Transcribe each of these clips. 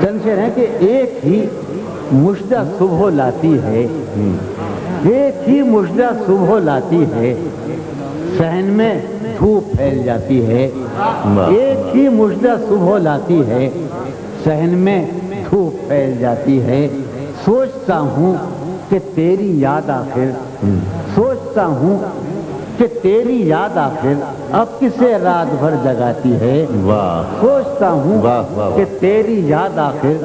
چند شعر ہیں کہ ایک ہی مژدہ صبح لاتی ہے، ایک ہی مژدہ صبح لاتی ہے، صحن میں دھوپ پھیل جاتی ہے، ایک ہی مژدہ صبح لاتی ہے، صحن میں دھوپ پھیل جاتی ہے، سوچتا ہوں کہ تیری یاد آخر، سوچتا ہوں کہ تیری یاد آخر اب کسے رات بھر جگاتی ہے، سوچتا ہوں کہ تیری یاد آخر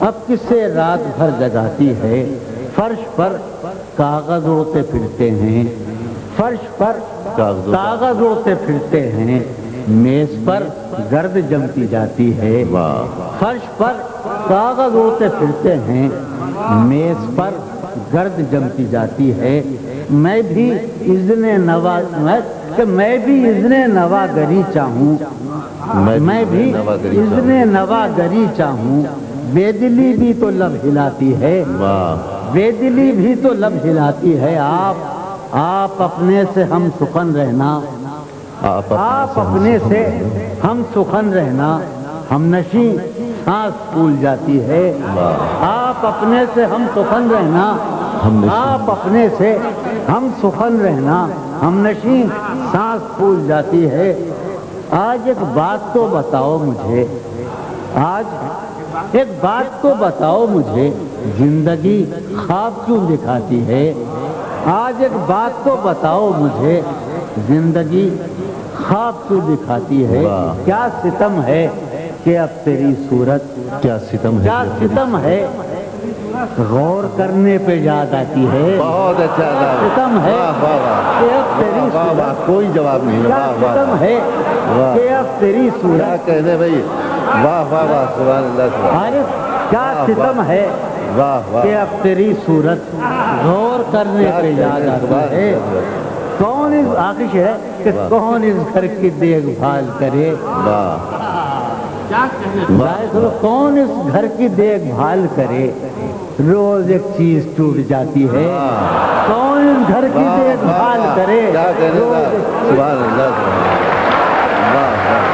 اب کسے رات بھر جگاتی ہے، فرش پر کاغذ اڑتے پھرتے ہیں، فرش پر کاغذ اڑتے پھرتے ہیں، میز پر گرد جمتی جاتی ہے، فرش پر کاغذ اڑتے پھرتے ہیں، میز پر گرد جمتی جاتی ہے، میں بھی اذن نواگری چاہوں، میں بھی اذن نواگری چاہوں، بے دلی بھی تو لب ہلاتی ہے، بے دلی بھی تو لب ہلاتی ہے، آپ اپنے سے ہم سخن رہنا، آپ اپنے سے ہم سخن رہنا، ہم نشیں سانس پھول جاتی ہے، آپ اپنے سے ہم سخن رہنا، آپ اپنے سے ہم سخن رہنا، ہم نشیں سانس پھول جاتی ہے، آج ایک بات تو بتاؤ مجھے، آج ایک بات تو بتاؤ مجھے، زندگی خواب کیوں دکھاتی ہے، آج ایک بات تو بتاؤ مجھے، زندگی خواب کیوں دکھاتی ہے، کیا ستم ہے کہ اب تیری صورت، کیا ستم ہے، کیا ستم ہے غور کرنے پہ یاد آتی ہے، بہت اچھا، ستم ہے کہ اب تیری صورت، کوئی جواب نہیں، کیا ستم ہے کہ اب تیری کیا صورت، کہنے بھائی، واہ واہ واہ، سبحان اللہ، عارف کیا ستم ہے واہ واہ، کہ اب تیری صورت غور کرنے پہ یاد آتی ہے، کون اس آخر ہے کہ کون اس گھر کی دیکھ بھال کرے، کون اس گھر کی دیکھ بھال کرے، روز ایک چیز ٹوٹ جاتی ہے، کون اس گھر کی دیکھ بھال کرے، کیا کہنے کا، سبحان اللہ، واہ واہ۔